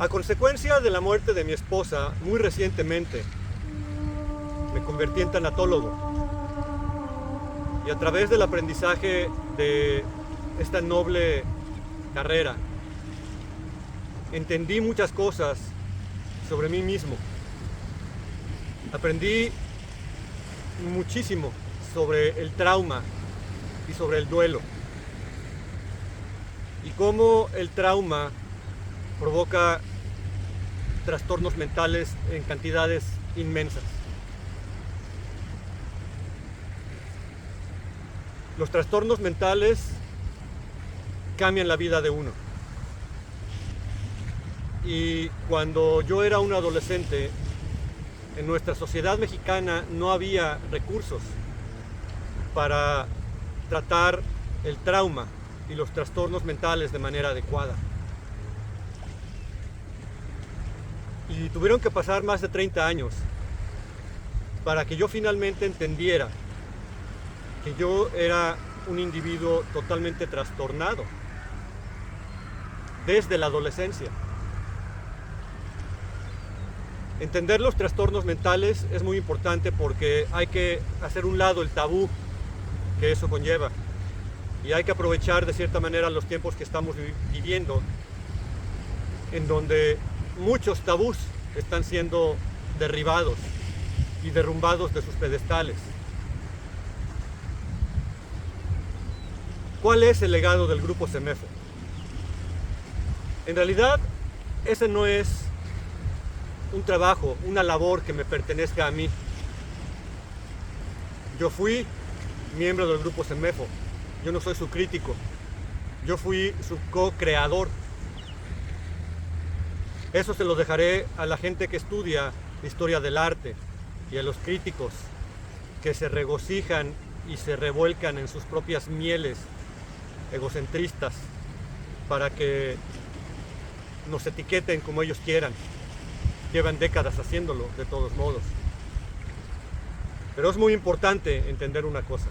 A consecuencia de la muerte de mi esposa, muy recientemente, me convertí en tanatólogo. Y a través del aprendizaje de esta noble carrera, entendí muchas cosas sobre mí mismo. Aprendí muchísimo sobre el trauma y sobre el duelo. Y cómo el trauma provoca trastornos mentales en cantidades inmensas. Los trastornos mentales cambian la vida de uno. Y cuando yo era un adolescente, en nuestra sociedad mexicana no había recursos para tratar el trauma y los trastornos mentales de manera adecuada. Y tuvieron que pasar más de 30 años para que yo finalmente entendiera que yo era un individuo totalmente trastornado desde la adolescencia. Entender los trastornos mentales es muy importante porque hay que hacer un lado el tabú que eso conlleva y hay que aprovechar de cierta manera los tiempos que estamos viviendo, en donde muchos tabús están siendo derribados y derrumbados de sus pedestales. ¿Cuál es el legado del Grupo Semefo? En realidad, ese no es un trabajo, una labor que me pertenezca a mí. Yo fui miembro del Grupo Semefo, yo no soy su crítico, yo fui su co-creador. Eso se lo dejaré a la gente que estudia historia del arte y a los críticos que se regocijan y se revuelcan en sus propias mieles egocentristas para que nos etiqueten como ellos quieran. Llevan décadas haciéndolo de todos modos. Pero es muy importante entender una cosa.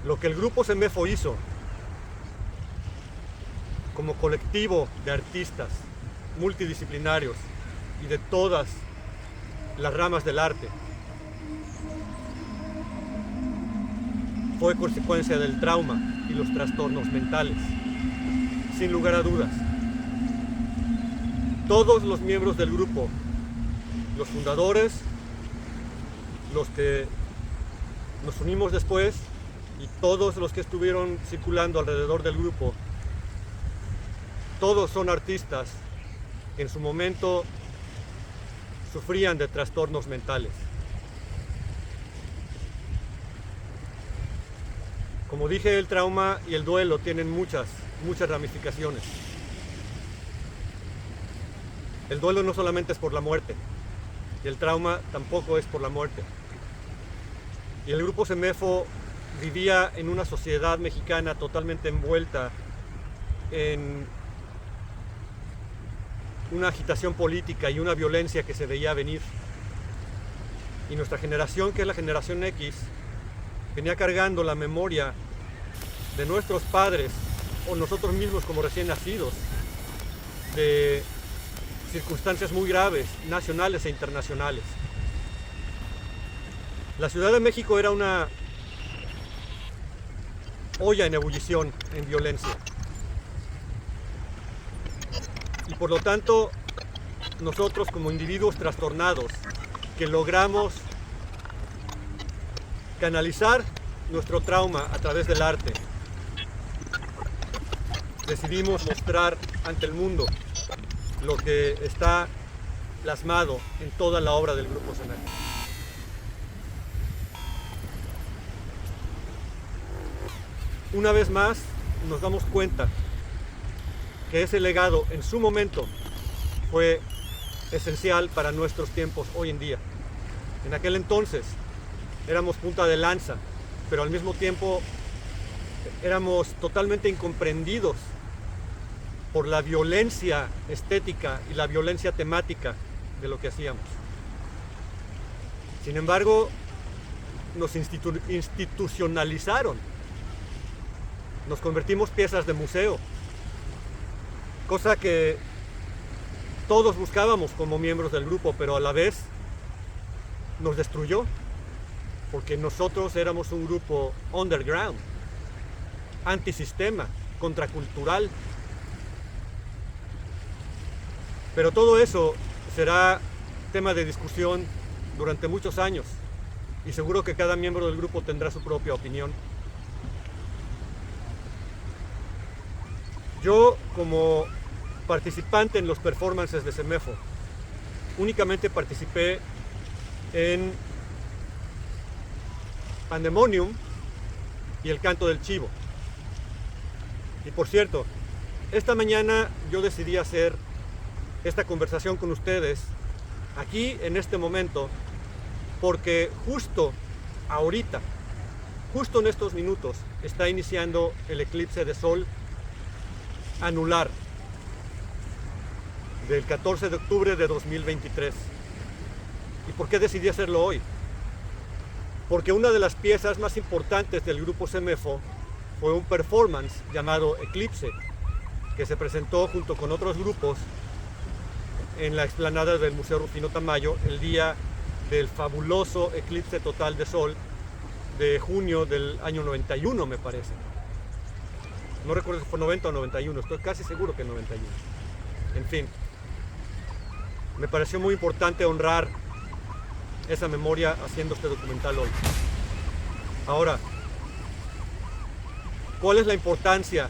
Lo que el Grupo Semefo hizo como colectivo de artistas multidisciplinarios y de todas las ramas del arte fue consecuencia del trauma y los trastornos mentales, sin lugar a dudas. Todos los miembros del grupo, los fundadores, los que nos unimos después y todos los que estuvieron circulando alrededor del grupo, todos son artistas que en su momento sufrían de trastornos mentales. Como dije, el trauma y el duelo tienen muchas ramificaciones. El duelo no solamente es por la muerte, y el trauma tampoco es por la muerte. Y el Grupo Semefo vivía en una sociedad mexicana totalmente envuelta en una agitación política y una violencia que se veía venir. Y nuestra generación, que es la generación X, venía cargando la memoria de nuestros padres o nosotros mismos como recién nacidos de circunstancias muy graves, nacionales e internacionales. La Ciudad de México era una olla en ebullición, en violencia. Y por lo tanto, nosotros como individuos trastornados, que logramos canalizar nuestro trauma a través del arte, decidimos mostrar ante el mundo lo que está plasmado en toda la obra del Grupo Semefo. Una vez más, nos damos cuenta que ese legado en su momento fue esencial para nuestros tiempos hoy en día. En aquel entonces éramos punta de lanza, pero al mismo tiempo éramos totalmente incomprendidos por la violencia estética y la violencia temática de lo que hacíamos. Sin embargo, nos institucionalizaron, nos convertimos piezas de museo cosa que todos buscábamos como miembros del grupo, pero a la vez nos destruyó, porque nosotros éramos un grupo underground, antisistema, contracultural. Pero todo eso será tema de discusión durante muchos años, y seguro que cada miembro del grupo tendrá su propia opinión. Yo, como participante en los performances de Semefo, únicamente participé en Pandemonium y el canto del chivo. Y por cierto, esta mañana yo decidí hacer esta conversación con ustedes aquí en este momento, porque justo ahorita, justo en estos minutos, está iniciando el eclipse de sol anular del 14 de octubre de 2023. ¿Y por qué decidí hacerlo hoy? Porque una de las piezas más importantes del grupo Semefo fue un performance llamado Eclipse, que se presentó junto con otros grupos en la explanada del Museo Rufino Tamayo el día del fabuloso eclipse total de sol de junio del año 91, me parece. No recuerdo si fue 90 o 91, estoy casi seguro que 91. En fin, me pareció muy importante honrar esa memoria haciendo este documental hoy. Ahora, ¿cuál es la importancia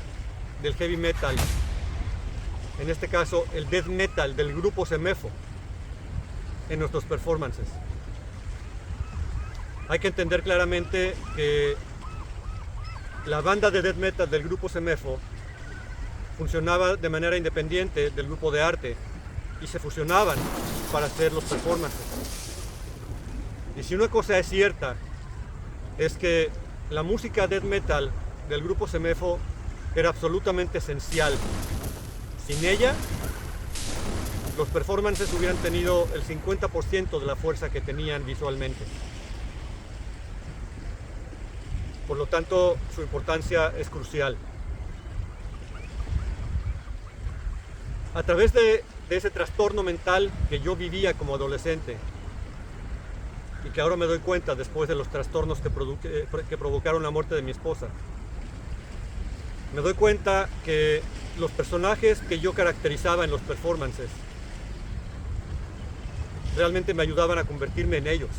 del heavy metal? En este caso, el death metal del grupo Semefo en nuestros performances. Hay que entender claramente que la banda de death metal del grupo Semefo funcionaba de manera independiente del grupo de arte y se fusionaban para hacer los performances. Y si una cosa es cierta, es que la música death metal del grupo Semefo era absolutamente esencial. Sin ella, los performances hubieran tenido el 50% de la fuerza que tenían visualmente. Por lo tanto, su importancia es crucial. A través de ese trastorno mental que yo vivía como adolescente, y que ahora me doy cuenta después de los trastornos que provocaron la muerte de mi esposa, me doy cuenta que los personajes que yo caracterizaba en los performances realmente me ayudaban a convertirme en ellos.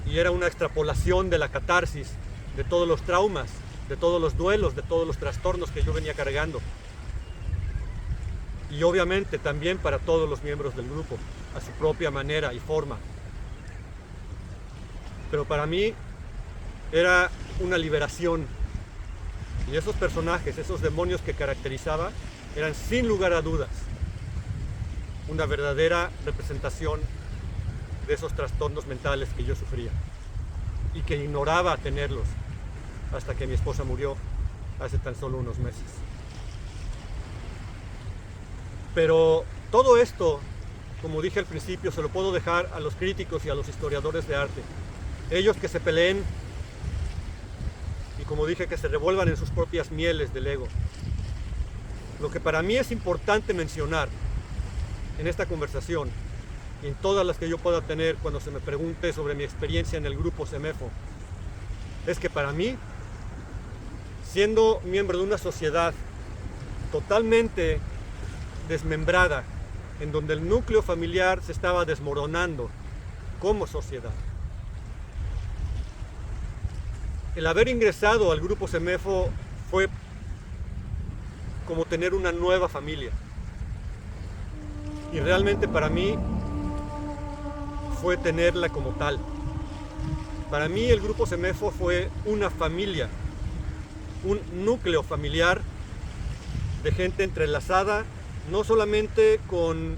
Y era una extrapolación de la catarsis, de todos los traumas, de todos los duelos, de todos los trastornos que yo venía cargando. Y obviamente también para todos los miembros del grupo, a su propia manera y forma. Pero para mí era una liberación. Y esos personajes, esos demonios que caracterizaba, eran sin lugar a dudas una verdadera representación de esos trastornos mentales que yo sufría y que ignoraba tenerlos hasta que mi esposa murió hace tan solo unos meses. Pero todo esto, como dije al principio, se lo puedo dejar a los críticos y a los historiadores de arte. Ellos que se peleen y, como dije, que se revuelvan en sus propias mieles del ego. Lo que para mí es importante mencionar en esta conversación y en todas las que yo pueda tener cuando se me pregunte sobre mi experiencia en el grupo Semefo, es que para mí, siendo miembro de una sociedad totalmente desmembrada, en donde el núcleo familiar se estaba desmoronando como sociedad, el haber ingresado al grupo Semefo fue como tener una nueva familia. Y realmente para mí fue tenerla como tal. Para mí el grupo Semefo fue una familia, un núcleo familiar de gente entrelazada, no solamente con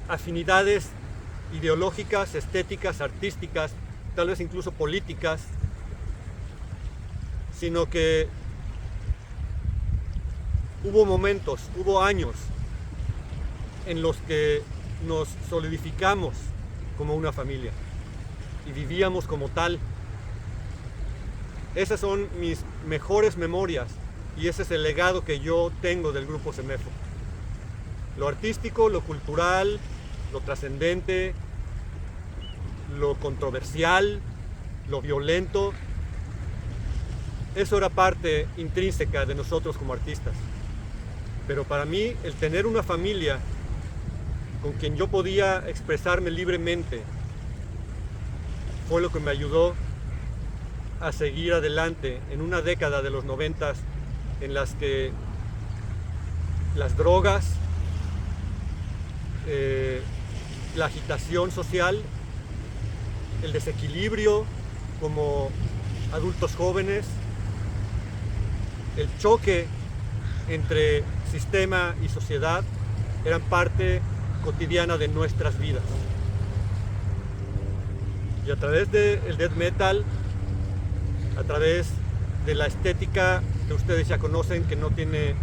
afinidades ideológicas, estéticas, artísticas, tal vez incluso políticas, sino que hubo momentos, hubo años en los que nos solidificamos como una familia y vivíamos como tal. Esas son mis mejores memorias Y ese es el legado que yo tengo del grupo Semefo. Lo artístico, lo cultural, lo trascendente, lo controversial, lo violento, eso era parte intrínseca de nosotros como artistas. Pero para mí, el tener una familia con quien yo podía expresarme libremente fue lo que me ayudó a seguir adelante en una década de los 90 en las que las drogas, la agitación social, el desequilibrio como adultos jóvenes, el choque entre sistema y sociedad eran parte cotidiana de nuestras vidas. Y a través del death metal, a través de la estética que ustedes ya conocen, que no tiene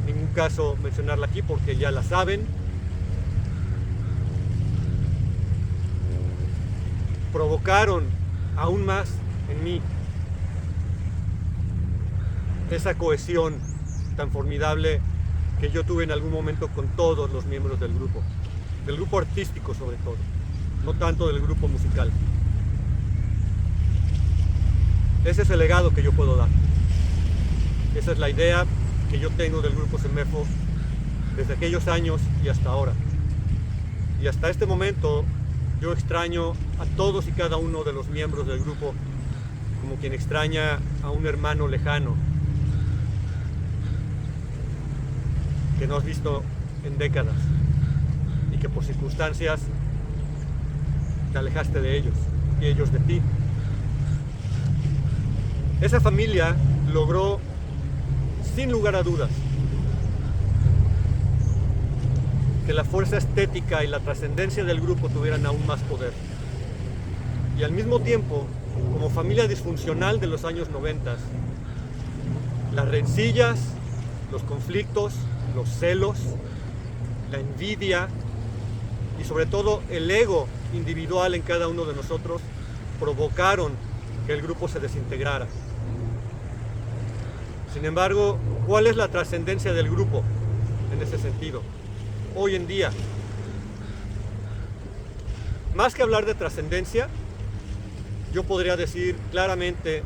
ningún caso mencionarla aquí porque ya la saben, provocaron aún más en mí esa cohesión tan formidable que yo tuve en algún momento con todos los miembros del grupo artístico sobre todo, no tanto del grupo musical. Ese es el legado que yo puedo dar. Esa es la idea que yo tengo del grupo Semefo desde aquellos años y hasta ahora. Y hasta este momento yo extraño a todos y cada uno de los miembros del grupo como quien extraña a un hermano lejano que no has visto en décadas y que por circunstancias te alejaste de ellos y ellos de ti. Esa familia logró, sin lugar a dudas, que la fuerza estética y la trascendencia del grupo tuvieran aún más poder. Y al mismo tiempo, como familia disfuncional de los años 90, las rencillas, los conflictos, los celos, la envidia y sobre todo el ego individual en cada uno de nosotros provocaron que el grupo se desintegrara. Sin embargo, ¿cuál es la trascendencia del grupo en ese sentido? Hoy en día, más que hablar de trascendencia, yo podría decir claramente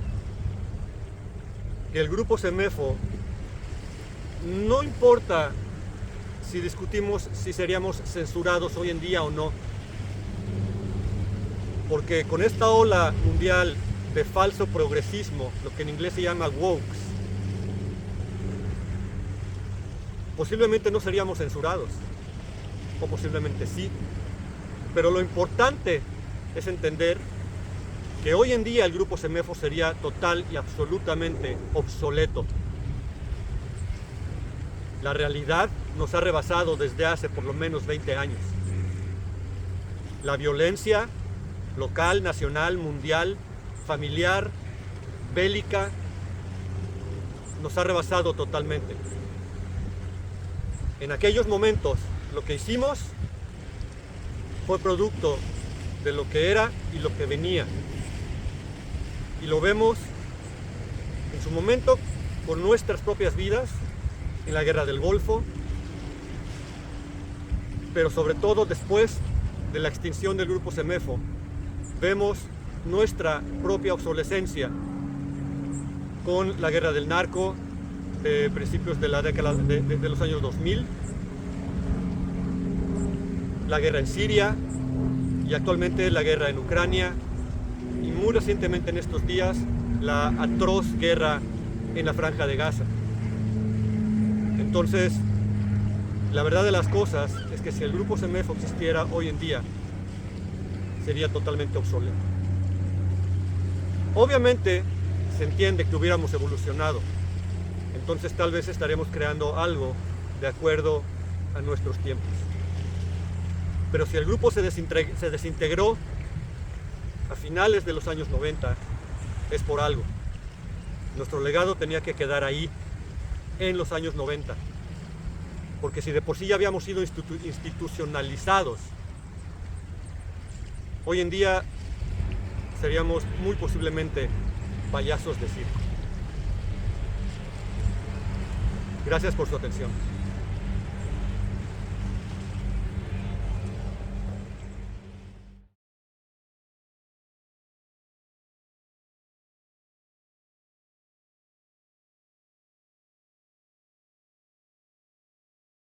que el grupo Semefo, no importa si discutimos si seríamos censurados hoy en día o no, porque con esta ola mundial de falso progresismo, lo que en inglés se llama woke, posiblemente no seríamos censurados, o posiblemente sí, pero lo importante es entender que hoy en día el grupo Semefo sería total y absolutamente obsoleto. La realidad nos ha rebasado desde hace por lo menos 20 años. La violencia local, nacional, mundial, familiar, bélica, nos ha rebasado totalmente. En aquellos momentos lo que hicimos fue producto de lo que era y lo que venía. Y lo vemos en su momento con nuestras propias vidas, en la guerra del Golfo, pero sobre todo después de la extinción del grupo Semefo, vemos nuestra propia obsolescencia con la guerra del narco de principios de la década de los años 2000, la guerra en Siria y actualmente la guerra en Ucrania y muy recientemente en estos días la atroz guerra en la Franja de Gaza. Entonces, la verdad de las cosas es que si el grupo Semefo existiera hoy en día, sería totalmente obsoleto. Obviamente, se entiende que hubiéramos evolucionado, entonces tal vez estaremos creando algo de acuerdo a nuestros tiempos. Pero si el grupo se desintegró a finales de los años 90, es por algo. Nuestro legado tenía que quedar ahí, en los años 90. Porque si de por sí ya habíamos sido institucionalizados, hoy en día seríamos muy posiblemente payasos de circo. Gracias por su atención.